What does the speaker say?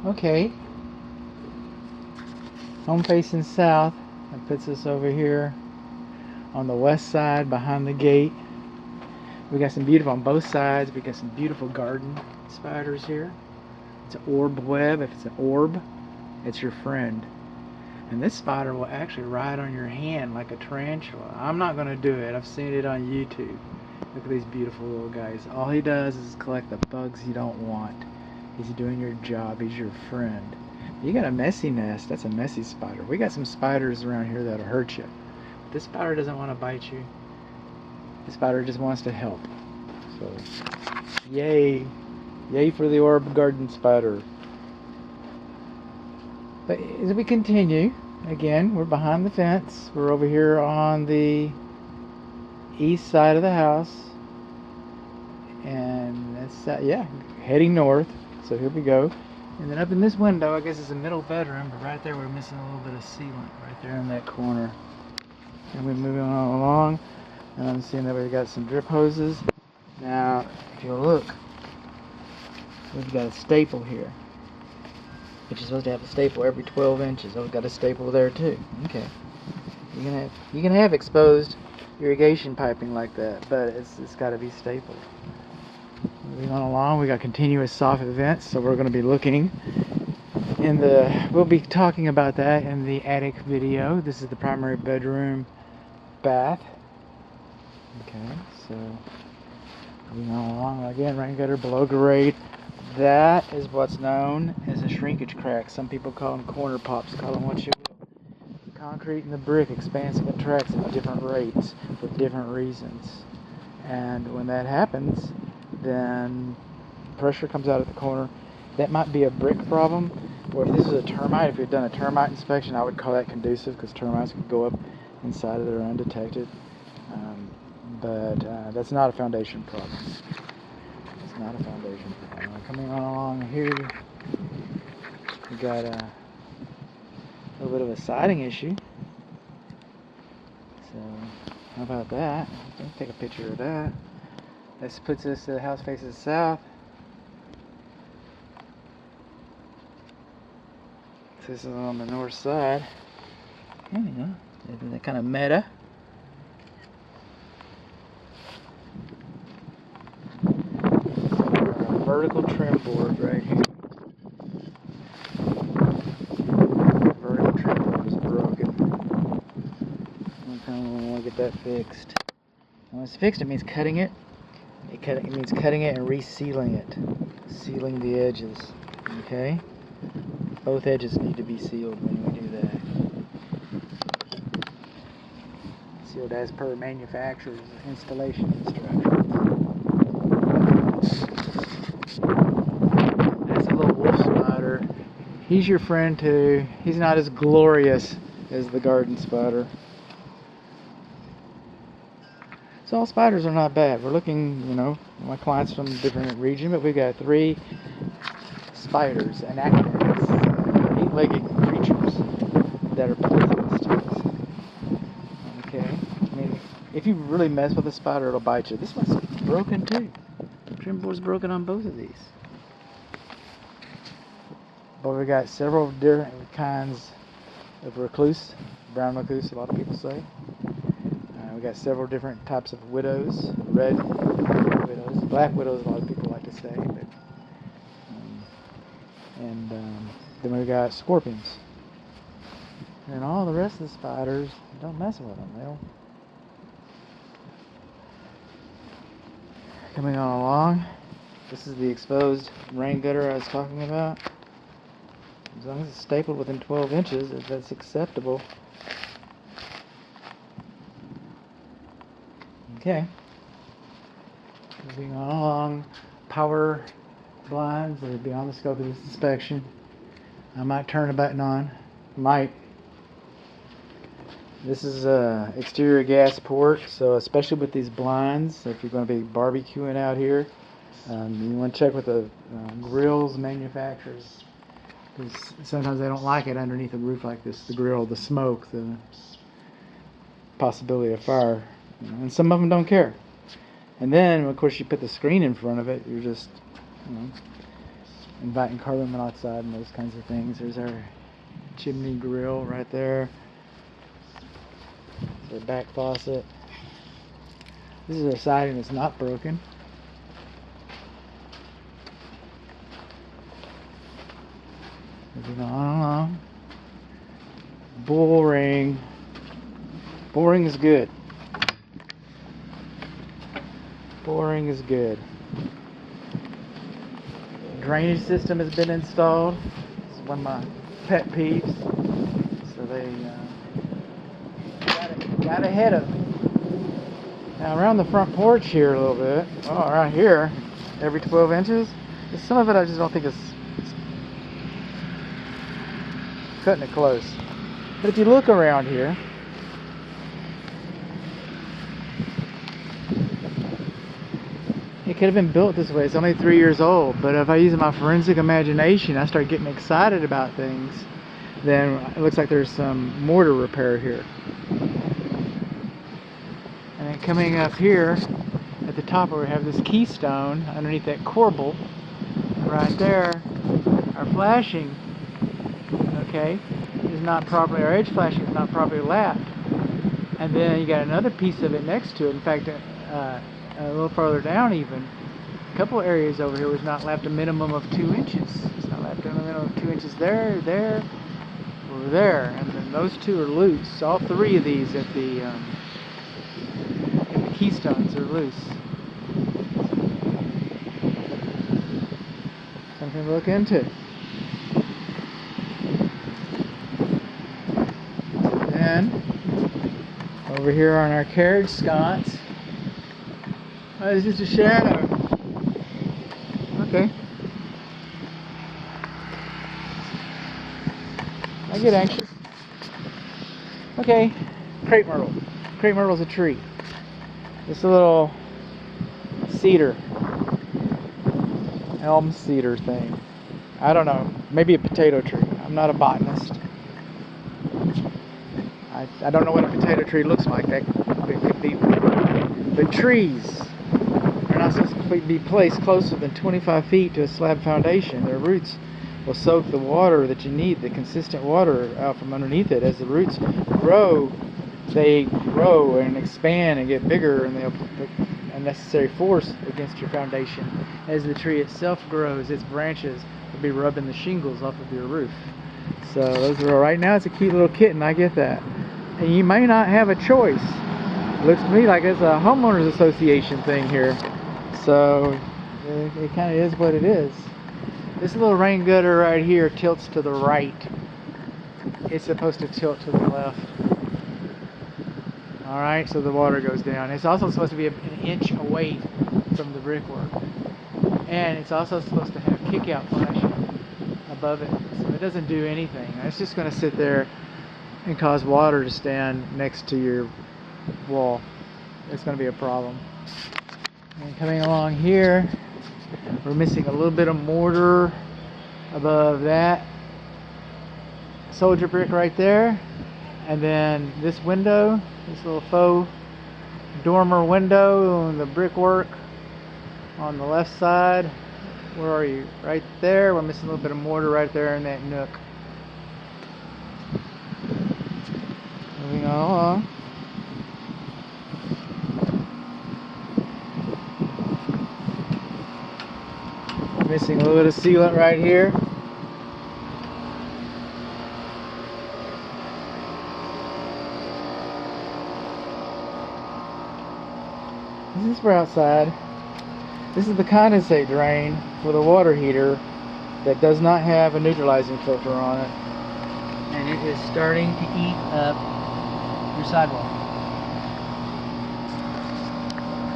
Okay. Home facing south. That puts us over here on the west side behind the gate. We got some beautiful on both sides. We got some beautiful garden spiders here. It's an orb web. If it's an orb, it's your friend. And this spider will actually ride on your hand like a tarantula. I'm not going to do it. I've seen it on YouTube. Look at these beautiful little guys. All he does is collect the bugs you don't want. He's doing your job. He's your friend. You got a messy nest. That's a messy spider. We got some spiders around here that'll hurt you. This spider doesn't want to bite you. The spider just wants to help. So, yay. Yay for the orb garden spider. But as we continue, again, we're behind the fence. We're over here on the east side of the house. And that's, yeah, heading north. So here we go. And then up in this window, I guess it's a middle bedroom, but right there we're missing a little bit of sealant right there in that corner. And we're moving on along. And I'm seeing that we've got some drip hoses. Now, if you look, we've got a staple here, which is supposed to have a staple every 12 inches. Oh, we've got a staple there too. Okay. You can have exposed irrigation piping like that, but it's got to be stapled. Moving on along, we got continuous soffit vents, so we're going to be looking we'll be talking about that in the attic video. This is the primary bedroom bath. Okay, so moving on along again, rain gutter below grade. That is what's known as a shrinkage crack. Some people call them corner pops, call them what you will. The concrete and the brick expands and contracts at different rates for different reasons. And when that happens, then pressure comes out at the corner. That might be a brick problem, or if this is a termite, if you've done a termite inspection, I would call that conducive, because termites can go up inside of there undetected. But that's not a foundation problem. It's not a foundation problem. Coming on along here, we got a little bit of a siding issue. So how about that? Let's take a picture of that. This puts us, the house faces south. This is on the north side. There you go. That kind of meta. Vertical trim board right here. Vertical trim board is broken. I kind of want to get that fixed. When it's fixed, it means cutting it. It means cutting it and resealing it. Sealing the edges. Okay? Both edges need to be sealed when we do that. Sealed as per manufacturer's installation instructions. That's a little wolf spider. He's your friend too. He's not as glorious as the garden spider. So all spiders are not bad. We're looking, my client's from a different region, but we've got 3 spiders, anachronids, 8-legged creatures that are poisonous to us. Okay? I mean, if you really mess with a spider, it'll bite you. This one's broken too. The trim board's broken on both of these. But we got several different kinds of recluse, brown recluse, a lot of people say. We got several different types of widows, red widows, black widows, a lot of people like to say. But, then we got scorpions. And all the rest of the spiders, don't mess with them. Coming on along, this is the exposed rain gutter I was talking about. As long as it's stapled within 12 inches, if that's acceptable. Okay. Moving on along, power blinds that are beyond the scope of this inspection. I might turn a button on. Might. This is a exterior gas port, so especially with these blinds, if you're going to be barbecuing out here, you want to check with the grills manufacturers, because sometimes they don't like it underneath a roof like this. The grill, the smoke, the possibility of fire, and some of them don't care. And then, of course, you put the screen in front of it. You're just, inviting carbon monoxide and those kinds of things. There's our chimney grill right there. There's our back faucet. This is our siding that's not broken. Moving on. Bull ring. Bull ring is good. Bull ring is good. Drainage system has been installed. This is one of my pet peeves. So they got ahead of me. Now around the front porch here a little bit. Oh, right here, every 12 inches. Some of it I just don't think is cutting it close. But if you look around here, it could have been built this way. It's only 3 years old, but if I use my forensic imagination, I start getting excited about things, then it looks like there's some mortar repair here. And then coming up here at the top where we have this keystone underneath that corbel right there, our flashing, okay, is not properly, our edge flashing is not properly lapped. And then you got another piece of it next to it. In fact, a little farther down even, a couple areas over here was not lapped a minimum of 2 inches. It's not lapped a minimum of 2 inches there, there, or there. And then those two are loose. All three of these at the keystones are loose. Something to look into. And over here on our carriage sconce, oh, it's just a shadow. Okay. I get anxious. Okay, crepe myrtle. Crepe myrtle's a tree. It's a little cedar, elm cedar thing. I don't know, maybe a potato tree. I'm not a botanist. I don't know what a potato tree looks like. That could be. But trees are not supposed to be placed closer than 25 feet to a slab foundation. Their roots will soak the water that you need, the consistent water out from underneath it. As the roots grow, they grow and expand and get bigger, and they'll put unnecessary force against your foundation. As the tree itself grows, its branches will be rubbing the shingles off of your roof. So those are, right now it's a cute little kitten, I get that. And you may not have a choice. It looks to me like it's a homeowners association thing here. So it kind of is what it is. This little rain gutter right here tilts to the right. It's supposed to tilt to the left. Alright, so the water goes down. It's also supposed to be an inch away from the brickwork. And it's also supposed to have kick-out flashing above it. So it doesn't do anything. It's just going to sit there and cause water to stand next to your wall. It's going to be a problem. And coming along here, we're missing a little bit of mortar above that soldier brick right there. And then this window, this little faux dormer window, and the brickwork on the left side. Where are you? Right there. We're missing a little bit of mortar right there in that nook. Moving on. Missing a little bit of sealant right here. This is for outside. This is the condensate drain for the water heater that does not have a neutralizing filter on it. And it is starting to eat up your sidewalk.